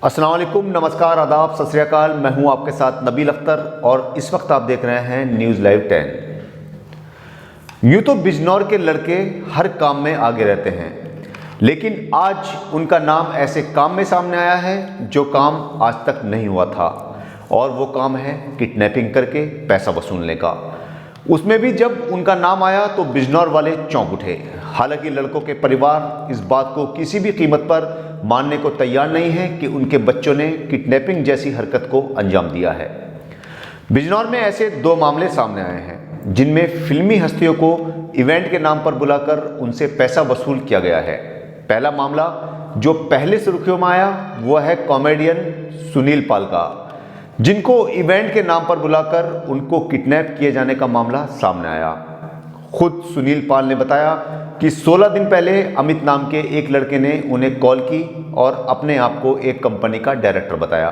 अस्सलाम वालेकुम, नमस्कार, आदाब, सत श्री अकाल। मैं हूं आपके साथ नबील अख्तर और इस वक्त आप देख रहे हैं न्यूज़ लाइव 10। यूँ तो बिजनौर के लड़के हर काम में आगे रहते हैं, लेकिन आज उनका नाम ऐसे काम में सामने आया है जो काम आज तक नहीं हुआ था, और वो काम है किडनैपिंग करके पैसा वसूलने का। उसमें भी जब उनका नाम आया तो बिजनौर वाले चौंक उठे। हालांकि लड़कों के परिवार इस बात को किसी भी कीमत पर मानने को तैयार नहीं है कि उनके बच्चों ने किडनैपिंग जैसी हरकत को अंजाम दिया है। बिजनौर में ऐसे दो मामले सामने आए हैं जिनमें फिल्मी हस्तियों को इवेंट के नाम पर बुलाकर उनसे पैसा वसूल किया गया है। पहला मामला जो पहले सुर्खियों में आया वह है कॉमेडियन सुनील पाल का, जिनको इवेंट के नाम पर बुलाकर उनको किडनैप किए जाने का मामला सामने आया। खुद सुनील पाल ने बताया कि 16 दिन पहले अमित नाम के एक लड़के ने उन्हें कॉल की और अपने आप को एक कंपनी का डायरेक्टर बताया।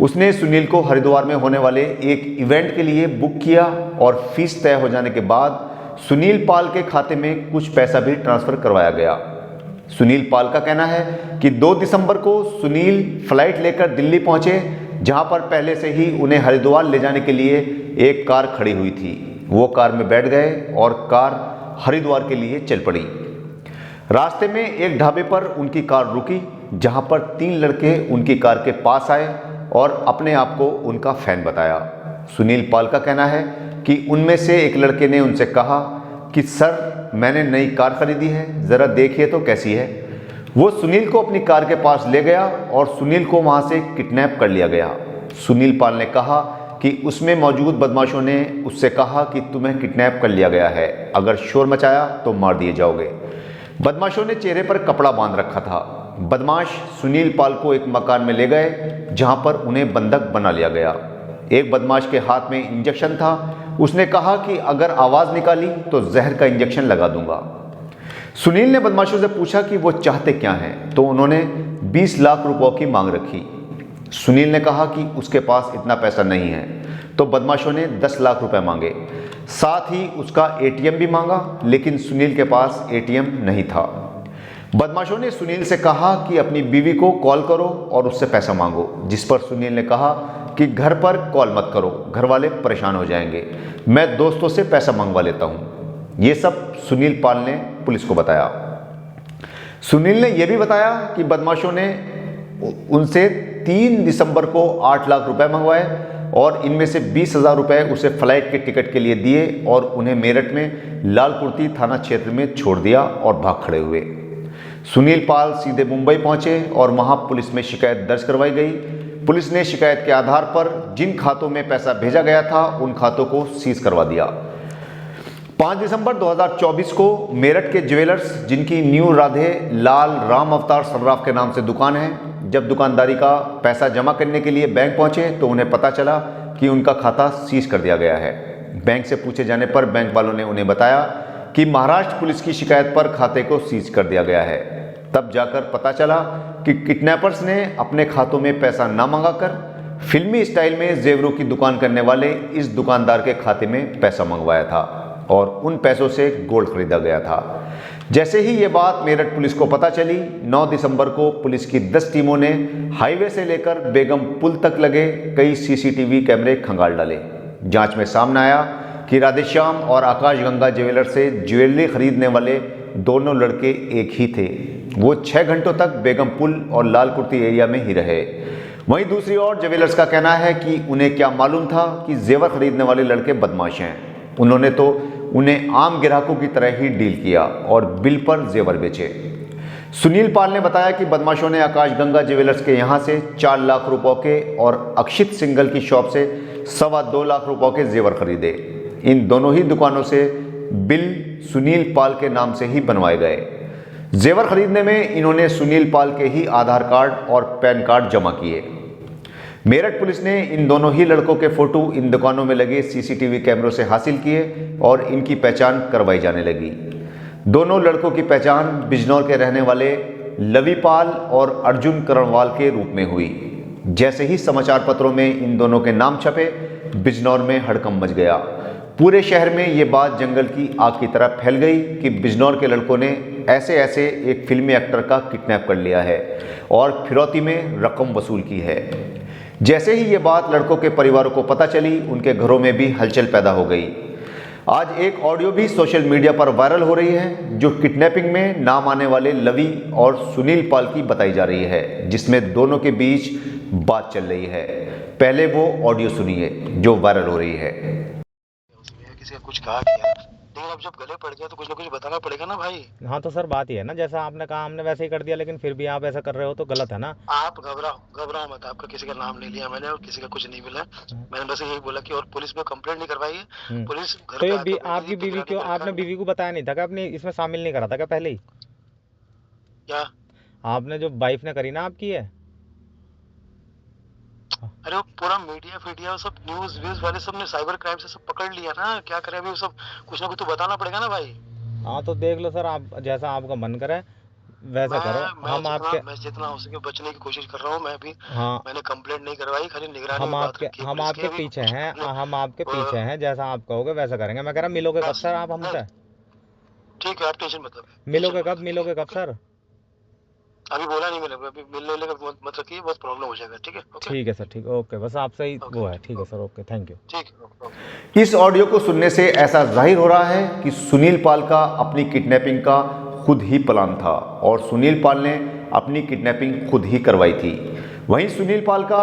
उसने सुनील को हरिद्वार में होने वाले एक इवेंट के लिए बुक किया और फीस तय हो जाने के बाद सुनील पाल के खाते में कुछ पैसा भी ट्रांसफ़र करवाया गया। सुनील पाल का कहना है कि 2 दिसंबर को सुनील फ्लाइट लेकर दिल्ली पहुंचे, जहां पर पहले से ही उन्हें हरिद्वार ले जाने के लिए एक कार खड़ी हुई थी। वो कार में बैठ गए और कार हरिद्वार के लिए चल पड़ी। रास्ते में एक ढाबे पर उनकी कार रुकी, जहां पर 3 लड़के उनकी कार के पास आए और अपने आप को उनका फैन बताया। सुनील पाल का कहना है कि उनमें से एक लड़के ने उनसे कहा कि सर, मैंने नई कार खरीदी है, ज़रा देखिए तो कैसी है। वो सुनील को अपनी कार के पास ले गया और सुनील को वहां से किडनैप कर लिया गया। सुनील पाल ने कहा कि उसमें मौजूद बदमाशों ने उससे कहा कि तुम्हें किडनैप कर लिया गया है, अगर शोर मचाया तो मार दिए जाओगे। बदमाशों ने चेहरे पर कपड़ा बांध रखा था। बदमाश सुनील पाल को एक मकान में ले गए, जहां पर उन्हें बंधक बना लिया गया। एक बदमाश के हाथ में इंजेक्शन था। उसने कहा कि अगर आवाज़ निकाली तो जहर का इंजेक्शन लगा दूंगा। सुनील ने बदमाशों से पूछा कि वो चाहते क्या हैं, तो उन्होंने 20 लाख रुपयों की मांग रखी। सुनील ने कहा कि उसके पास इतना पैसा नहीं है, तो बदमाशों ने 10 लाख रुपए मांगे। साथ ही उसका एटीएम भी मांगा, लेकिन सुनील के पास एटीएम नहीं था। बदमाशों ने सुनील से कहा कि अपनी बीवी को कॉल करो और उससे पैसा मांगो, जिस पर सुनील ने कहा कि घर पर कॉल मत करो, घर वाले परेशान हो जाएंगे, मैं दोस्तों से पैसा मंगवा लेता हूँ। ये सब सुनील पाल ने पुलिस को बताया। सुनील ने यह भी बताया कि बदमाशों ने उनसे 3 दिसंबर को 8 लाख रुपए मंगवाए और इनमें से 20,000 रुपये उसे फ्लाइट के टिकट के लिए दिए और उन्हें मेरठ में लाल कुर्ती थाना क्षेत्र में छोड़ दिया और भाग खड़े हुए। सुनील पाल सीधे मुंबई पहुंचे और वहां पुलिस में शिकायत दर्ज करवाई गई। पुलिस ने शिकायत के आधार पर जिन खातों में पैसा भेजा गया था उन खातों को सीज करवा दिया। 5 दिसंबर 2024 को मेरठ के ज्वेलर्स, जिनकी न्यू राधे लाल राम अवतार सर्राफ के नाम से दुकान है, जब दुकानदारी का पैसा जमा करने के लिए बैंक पहुंचे तो उन्हें पता चला कि उनका खाता सीज कर दिया गया है। बैंक से पूछे जाने पर बैंक वालों ने उन्हें बताया कि महाराष्ट्र पुलिस की शिकायत पर खाते को सीज कर दिया गया है। तब जाकर पता चला कि किडनैपर्स ने अपने खातों में पैसा न मंगाकर फिल्मी स्टाइल में जेवरों की दुकान करने वाले इस दुकानदार के खाते में पैसा मंगवाया था और उन पैसों से गोल्ड खरीदा गया था। जैसे ही ये बात मेरठ पुलिस को पता चली, 9 दिसंबर को पुलिस की 10 टीमों ने हाईवे से लेकर बेगम पुल तक लगे कई सीसीटीवी कैमरे खंगाल डाले। जांच में सामने आया कि राधेश्याम और आकाश गंगा ज्वेलर से ज्वेलरी खरीदने वाले दोनों लड़के एक ही थे। वो 6 घंटों तक बेगम पुल और लाल कुर्ती एरिया में ही रहे। वहीं दूसरी ओर ज्वेलर्स का कहना है कि उन्हें क्या मालूम था कि जेवर खरीदने वाले लड़के बदमाश हैं। उन्होंने तो उन्हें आम ग्राहकों की तरह ही डील किया और बिल पर जेवर बेचे। सुनील पाल ने बताया कि बदमाशों ने आकाश गंगा ज्वेलर्स के यहां से 4 लाख रुपयों के और अक्षित सिंगल की शॉप से 2.25 लाख रुपयों के जेवर खरीदे। इन दोनों ही दुकानों से बिल सुनील पाल के नाम से ही बनवाए गए। जेवर खरीदने में इन्होंने सुनील पाल के ही आधार कार्ड और पैन कार्ड जमा किए। मेरठ पुलिस ने इन दोनों ही लड़कों के फोटो इन दुकानों में लगे सीसीटीवी कैमरों से हासिल किए और इनकी पहचान करवाई जाने लगी। दोनों लड़कों की पहचान बिजनौर के रहने वाले लवी पाल और अर्जुन करणवाल के रूप में हुई। जैसे ही समाचार पत्रों में इन दोनों के नाम छपे, बिजनौर में हड़कंप मच गया। पूरे शहर में ये बात जंगल की आग की तरह फैल गई कि बिजनौर के लड़कों ने ऐसे ऐसे एक फिल्मी एक्टर का किडनैप कर लिया है और फिरौती में रकम वसूल की है। जैसे ही ये बात लड़कों के परिवारों को पता चली, उनके घरों में भी हलचल पैदा हो गई। आज एक ऑडियो भी सोशल मीडिया पर वायरल हो रही है, जो किडनैपिंग में नाम आने वाले लवी और सुनील पाल की बताई जा रही है, जिसमें दोनों के बीच बात चल रही है। पहले वो ऑडियो सुनिए जो वायरल हो रही है। किसी का कुछ कहा किया, लेकिन अब जब गले पड़ गया तो कुछ ना कुछ बताना पड़ेगा ना भाई। हाँ तो सर बात ये है ना, जैसा आपने कहा हमने वैसे ही कर दिया, लेकिन फिर भी आप ऐसा कर रहे हो तो गलत है ना। आप घबराओ मत, आपका किसी का नाम नहीं लिया मैंने और किसी का कुछ नहीं मिला। मैंने बस यही बोला कि और पुलिस में कंप्लेंट नहीं करवाई है। पुलिस घर तो पे ये आकर आपकी बीवी क्यों, आपने बीवी को बताया नहीं था कि अपनी इसमें शामिल नहीं करा था क्या पहले ही? क्या आपने जो वाइफ ने करी ना आपकी है, अरे वो पूरा मीडिया फीडिया सब न्यूज व्यूज वाले सब ने साइबर क्राइम से सब पकड़ लिया ना। क्या करें अभी, वो सब कुछ ना कुछ तो बताना पड़ेगा ना भाई। हाँ तो देख लो सर, आप जैसा आपका मन करे वैसा करो। मैं जितना हो सके बचने की कोशिश कर रहा हूँ। मैं अभी हाँ मैंने कंप्लेंट नहीं करवाई, खाली निगरानी हम में बात आपके रखी है हम पुलिस आपके की। पीछे हैं, हम आपके पीछे हैं, जैसा आप कहोगे वैसा करेंगे। मैं कह रहा मिलोगे कब सर आप हमसे? ठीक है, आप टेंशन मत लो। मिलोगे कब सर? अभी बोला नहीं मैंने, अभी मिलने का मत रखिए, बहुत प्रॉब्लम हो जाएगा। ठीक है, ओके। ठीक है सर, ठीक, ओके, बस आपसे ही वो है। ठीक है सर, ओके, थैंक यू। ठीक है, ओके। इस ऑडियो को सुनने से ऐसा जाहिर हो रहा है कि सुनील पाल का अपनी किडनैपिंग का खुद ही प्लान था और सुनील पाल ने अपनी किडनैपिंग खुद ही करवाई थी। वहीं सुनील पाल का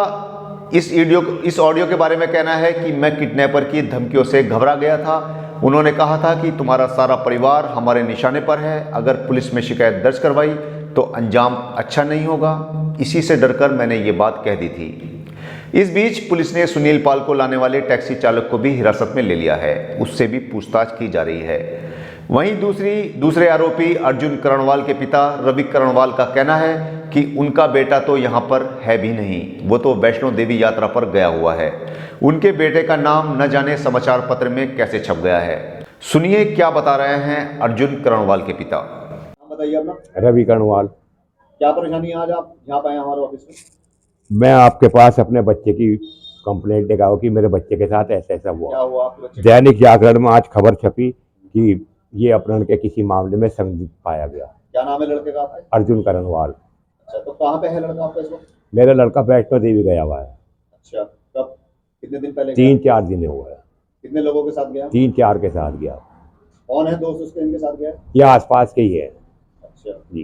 इस ऑडियो के बारे में कहना है कि मैं किडनैपर की धमकियों से घबरा गया था। उन्होंने कहा था कि तुम्हारा सारा परिवार हमारे निशाने पर है, अगर पुलिस में शिकायत दर्ज करवाई तो अंजाम अच्छा नहीं होगा। इसी से डरकर मैंने ये बात कह दी थी। इस बीच पुलिस ने सुनील पाल को लाने वाले टैक्सी चालक को भी हिरासत में ले लिया है, उससे भी पूछताछ की जा रही है। वहीं दूसरे आरोपी अर्जुन करणवाल के पिता रवि करणवाल का कहना है कि उनका बेटा तो यहाँ पर है भी नहीं, वो तो वैष्णो देवी यात्रा पर गया हुआ है। उनके बेटे का नाम न जाने समाचार पत्र में कैसे छप गया है। सुनिए क्या बता रहे हैं अर्जुन करणवाल के पिता। बताइए अपना। रवि करणवाल। क्या परेशानी है, आज आप यहाँ पे आए हमारे ऑफिस में? मैं आपके पास अपने बच्चे की कंप्लेंट लेकर आऊँ कि मेरे बच्चे के साथ ऐसा ऐसा क्या हुआ। हुआ आपके बच्चे? दैनिक जागरण में आज खबर छपी कि ये अपहरण के किसी मामले में संदिग्ध पाया गया। क्या नाम है लड़के का आपका? अर्जुन करणवाल। अच्छा, तो कहाँ पे है लड़का आपका इस वक्त? मेरा लड़का वैष्णो देवी गया हुआ है। अच्छा, कब, कितने दिन पहले? 3-4 दिन हुए हैं। कितने लोगों के साथ गया? 3-4 के साथ गया। कौन है दोस्त उसके, इनके साथ गया? ये आसपास के ही है। अच्छा जी।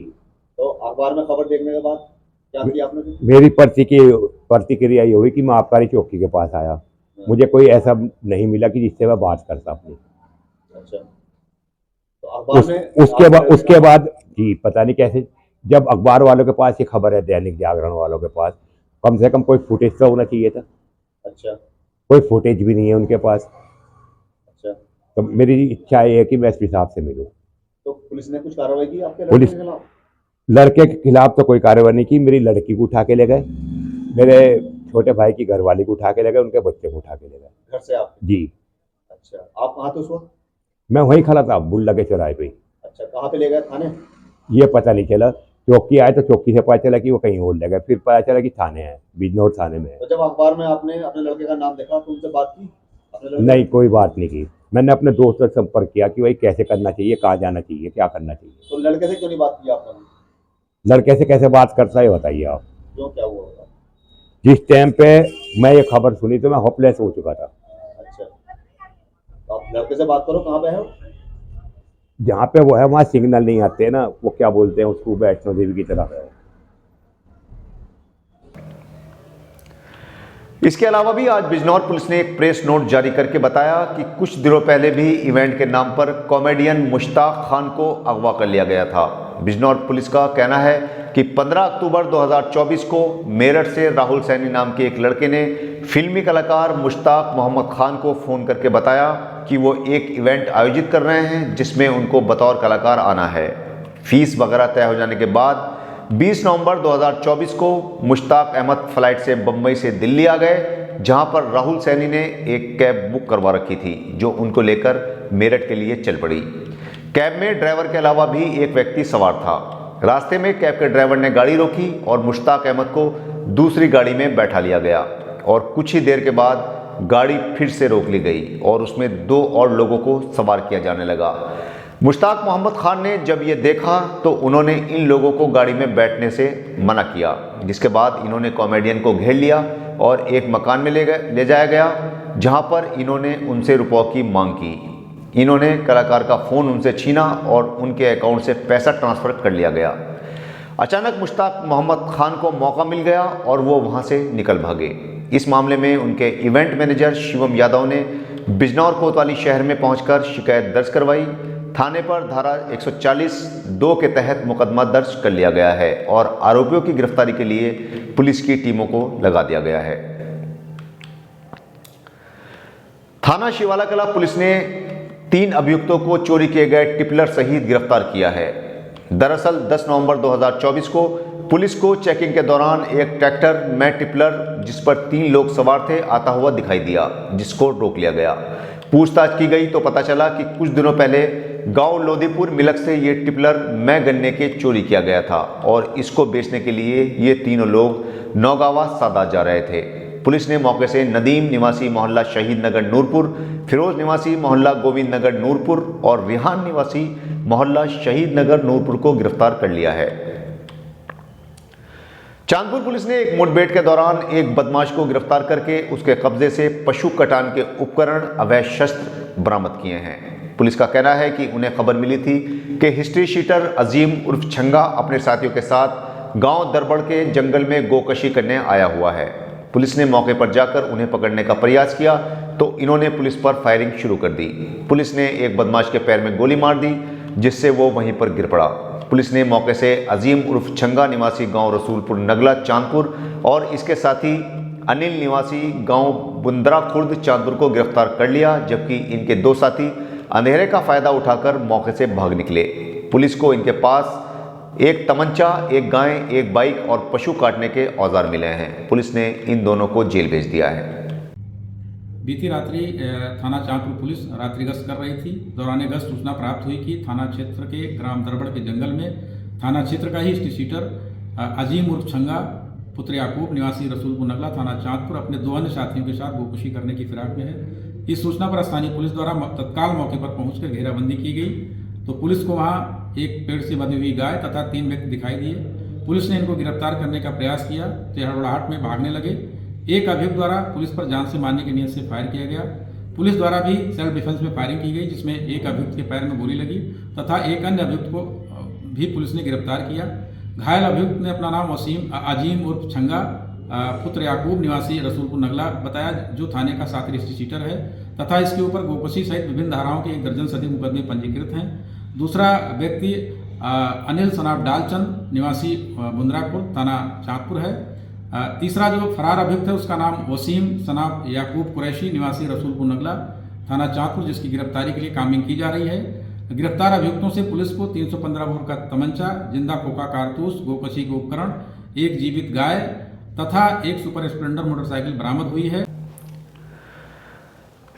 तो अखबार में खबर देखने के बाद क्या किया आपने? मेरी प्रतिक्रिया ये हुई कि मैं आबकारी चौकी के पास आया। मुझे कोई ऐसा नहीं मिला कि जिससे मैं बात करता अपनी। अच्छा, तो अखबार में उसके बाद जी पता नहीं कैसे, जब अखबार वालों के पास ये खबर है, दैनिक जागरण वालों के पास, कम से कम कोई फुटेज तो होना चाहिए था। अच्छा, कोई फुटेज भी नहीं है उनके पास। अच्छा, तो मेरी इच्छा ये है कि मैं एसपी साहब से मिलूं। तो पुलिस ने कुछ कार्रवाई की आपके लड़के पुलिस के खिलाफ? लड़के के खिलाफ तो कोई कार्रवाई नहीं की। मेरी लड़की को उठा के ले गए, मेरे छोटे भाई की घरवाली को उठा के ले गए, उनके बच्चे को उठा के ले गए। घर से आप? जी। अच्छा, आप कहाँ थे उस वक्त? मैं वहीं खड़ा था बुल्ला के चौराहे पे। अच्छा, कहाँ पे ले गए, थाने? ये पता नहीं चला। चौकी आए तो चौकी से पता चला कि वो कहीं और ले गए, फिर पता चला कि थाने है, बिजनौर थाने में है। तो जब अखबार में आपने अपने लड़के का नाम देखा तो उनसे बात की अपने लड़के? नहीं, कोई बात नहीं की। मैंने अपने दोस्तों से संपर्क किया कि भाई कैसे करना चाहिए, कहाँ जाना चाहिए, क्या करना चाहिए। तो लड़के से क्यों नहीं बात की आपने? लड़के से कैसे बात करता है बताइए आप। क्यों, क्या हुआ होगा? जिस टाइम पे मैं ये खबर सुनी तो मैं होपलेस हो चुका था। अच्छा, तो आप लड़के से बात करो, कहाँ पे है वो? जहाँ पे वो है वहाँ सिग्नल नहीं आते हैं ना, वो क्या बोलते हैं उसको, वैष्णो देवी की तरफ है। इसके अलावा भी आज बिजनौर पुलिस ने एक प्रेस नोट जारी करके बताया कि कुछ दिनों पहले भी इवेंट के नाम पर कॉमेडियन मुश्ताक खान को अगवा कर लिया गया था। बिजनौर पुलिस का कहना है कि 15 अक्टूबर 2024 को मेरठ से राहुल सैनी नाम के एक लड़के ने फिल्मी कलाकार मुश्ताक मोहम्मद खान को फ़ोन करके बताया कि वो एक इवेंट आयोजित कर रहे हैं जिसमें उनको बतौर कलाकार आना है। फीस वगैरह तय हो जाने के बाद 20 नवंबर 2024 को मुश्ताक अहमद फ्लाइट से बम्बई से दिल्ली आ गए, जहां पर राहुल सैनी ने एक कैब बुक करवा रखी थी जो उनको लेकर मेरठ के लिए चल पड़ी। कैब में ड्राइवर के अलावा भी एक व्यक्ति सवार था। रास्ते में कैब के ड्राइवर ने गाड़ी रोकी और मुश्ताक अहमद को दूसरी गाड़ी में बैठा लिया गया और कुछ ही देर के बाद गाड़ी फिर से रोक ली गई और उसमें 2 और लोगों को सवार किया जाने लगा। मुश्ताक मोहम्मद खान ने जब ये देखा तो उन्होंने इन लोगों को गाड़ी में बैठने से मना किया, जिसके बाद इन्होंने कॉमेडियन को घेर लिया और एक मकान में ले जाया गया, जहां पर इन्होंने उनसे रुपयों की मांग की। इन्होंने कलाकार का फ़ोन उनसे छीना और उनके अकाउंट से पैसा ट्रांसफ़र कर लिया गया। अचानक मुश्ताक मोहम्मद खान को मौका मिल गया और वो वहाँ से निकल भागे। इस मामले में उनके इवेंट मैनेजर शिवम यादव ने बिजनौर कोतवाली शहर में पहुंचकर शिकायत दर्ज करवाई। थाने पर धारा 140(2) के तहत मुकदमा दर्ज कर लिया गया है और आरोपियों की गिरफ्तारी के लिए पुलिस की टीमों को लगा दिया गया है। थाना शिवाला कला पुलिस ने 3 अभियुक्तों को चोरी किए गए टिपलर सहित गिरफ्तार किया है। दरअसल 10 नवंबर 2024 को पुलिस को चेकिंग के दौरान एक ट्रैक्टर में टिपलर जिस पर 3 लोग सवार थे आता हुआ दिखाई दिया, जिसको रोक लिया गया। पूछताछ की गई तो पता चला कि कुछ दिनों पहले गांव लोधीपुर मिलक से ये टिपलर में गन्ने के चोरी किया गया था और इसको बेचने के लिए ये तीनों लोग नौगावा सादात जा रहे थे। पुलिस ने मौके से नदीम निवासी मोहल्ला शहीद नगर नूरपुर, फिरोज निवासी मोहल्ला गोविंद नगर नूरपुर और रिहान निवासी मोहल्ला शहीद नगर नूरपुर को गिरफ्तार कर लिया है। चांदपुर पुलिस ने एक मुठभेड़ के दौरान एक बदमाश को गिरफ्तार करके उसके कब्जे से पशु कटान के उपकरण, अवैध शस्त्र बरामद किए हैं। पुलिस का कहना है कि उन्हें खबर मिली थी कि हिस्ट्री शीटर अजीम उर्फ छंगा अपने साथियों के साथ गांव दरबड़ के जंगल में गोकशी करने आया हुआ है। पुलिस ने मौके पर जाकर उन्हें पकड़ने का प्रयास किया तो इन्होंने पुलिस पर फायरिंग शुरू कर दी। पुलिस ने एक बदमाश के पैर में गोली मार दी, जिससे वो वहीं पर गिर पड़ा। पुलिस ने मौके से अजीम उर्फ छंगा निवासी गांव रसूलपुर नगला चांदपुर और इसके साथी अनिल निवासी गांव बुंदरा खुर्द चांदपुर को गिरफ्तार कर लिया, जबकि इनके 2 साथी अंधेरे का फायदा उठाकर मौके से भाग निकले। पुलिस को इनके पास एक तमंचा, एक गाय, एक बाइक और पशु काटने के औजार मिले हैं। पुलिस ने इन दोनों को जेल भेज दिया है। बीती रात्रि थाना चांदपुर पुलिस रात्रि गश्त कर रही थी। दौरान गश्त सूचना प्राप्त हुई कि थाना क्षेत्र के ग्राम दरबड़ के जंगल में थाना क्षेत्र का ही हिस्ट्री शीटर अजीम उर्फ छंगा पुत्र याकूब निवासी रसूलपुर नगला थाना चांदपुर अपने 2 अन्य साथियों के साथ गोकशी करने की फिराक में है। इस सूचना पर स्थानीय पुलिस द्वारा तत्काल मौके पर पहुंचकर घेराबंदी की गई तो पुलिस को वहां एक पेड़ से बंधी हुई गाय तथा 3 व्यक्ति दिखाई दिए। पुलिस ने इनको गिरफ्तार करने का प्रयास किया तो हड़बड़ाहट में भागने लगे। एक अभियुक्त द्वारा पुलिस पर जान से मारने की नीयत से फायर किया गया। पुलिस द्वारा भी सेल्फ डिफेंस में फायरिंग की गई, जिसमें एक अभियुक्त के पैर में गोली लगी तथा एक अन्य अभियुक्त को भी पुलिस ने गिरफ्तार किया। घायल अभियुक्त ने अपना नाम अजीम उर्फ छंगा पुत्र याकूब निवासी रसूलपुर नगला बताया, जो थाने का साथी हिस्ट्री शीटर है तथा इसके ऊपर गोकशी सहित विभिन्न धाराओं के 1 दर्जन से अधिक मुकदमे पंजीकृत हैं। दूसरा व्यक्ति अनिल सनाब डालचंद निवासी बुंदरापुर थाना चांदपुर है। तीसरा जो फरार अभियुक्त है उसका नाम वसीम सनाब याकूब कुरैशी निवासी रसूलपुर नगला थाना चांदपुर, जिसकी गिरफ्तारी के लिए कामिंग की जा रही है। गिरफ्तार अभियुक्तों से पुलिस को 315 बोर का तमंचा, जिंदा खोखा कारतूस, गोकशी के उपकरण, एक जीवित गाय तथा एक सुपर स्प्लेंडर मोटरसाइकिल बरामद हुई है।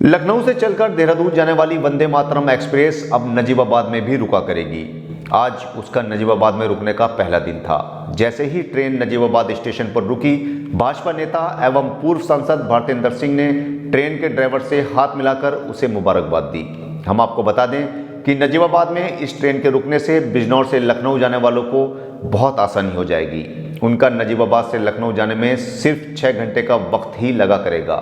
लखनऊ से चलकर देहरादून जाने वाली वंदे मातरम एक्सप्रेस अब नजीबाबाद में भी रुका करेगी। आज उसका नजीबाबाद में रुकने का पहला दिन था। जैसे ही ट्रेन नजीबाबाद स्टेशन पर रुकी, भाजपा नेता एवं पूर्व सांसद भारतेंद्र सिंह ने ट्रेन के ड्राइवर से हाथ मिलाकर उसे मुबारकबाद दी। हम आपको बता दें कि नजीबाबाद में इस ट्रेन के रुकने से बिजनौर से लखनऊ जाने वालों को बहुत आसानी हो जाएगी। उनका नजीबाबाद से लखनऊ जाने में सिर्फ 6 घंटे का वक्त ही लगा करेगा।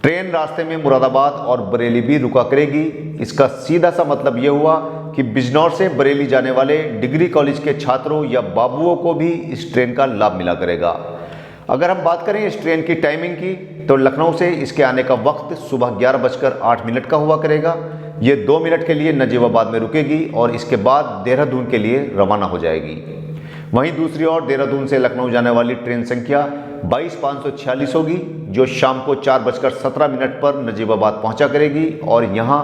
ट्रेन रास्ते में मुरादाबाद और बरेली भी रुका करेगी। इसका सीधा सा मतलब यह हुआ कि बिजनौर से बरेली जाने वाले डिग्री कॉलेज के छात्रों या बाबुओं को भी इस ट्रेन का लाभ मिला करेगा। अगर हम बात करें इस ट्रेन की टाइमिंग की, तो लखनऊ से इसके आने का वक्त सुबह 11:08 का हुआ करेगा। ये 2 मिनट के लिए नजीबाबाद में रुकेगी और इसके बाद देहरादून के लिए रवाना हो जाएगी। वहीं दूसरी ओर देहरादून से लखनऊ जाने वाली ट्रेन संख्या 22,546 होगी, जो शाम को 4:17 पर नजीबाबाद पहुंचा करेगी और यहां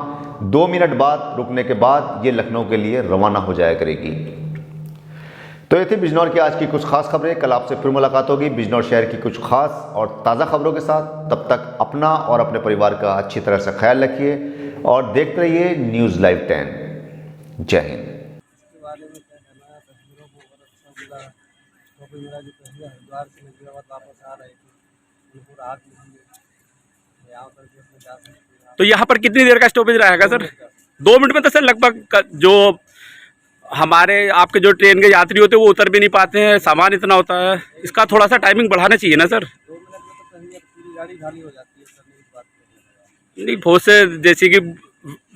2 मिनट बाद रुकने के बाद ये लखनऊ के लिए रवाना हो जाया करेगी। तो ये थी बिजनौर की आज की कुछ खास खबरें। कल आपसे फिर मुलाकात होगी बिजनौर शहर की कुछ खास और ताज़ा खबरों के साथ। तब तक अपना और अपने परिवार का अच्छी तरह से ख्याल रखिए और देखते रहिए न्यूज़ लाइव 10। जय हिंद। मेरा जो पहले हरिद्वार से नजीबाबाद वापस आ रहे थे, पूरा आग यहाँ पर जा सकते हैं। तो यहाँ पर कितनी देर का स्टॉपेज रहेगा सर? 2 मिनट में तो सर लगभग जो हमारे आपके जो ट्रेन के यात्री होते हैं वो उतर भी नहीं पाते हैं, सामान इतना होता है। इसका थोड़ा सा टाइमिंग बढ़ाना चाहिए ना सर। नहीं, बहुत से जैसे कि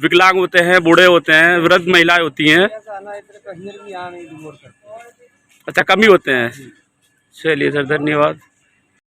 विकलांग होते हैं, बूढ़े होते हैं, वृद्ध महिलाएं होती हैं। अच्छा, कम ही होते हैं। चलिए सर, धन्यवाद।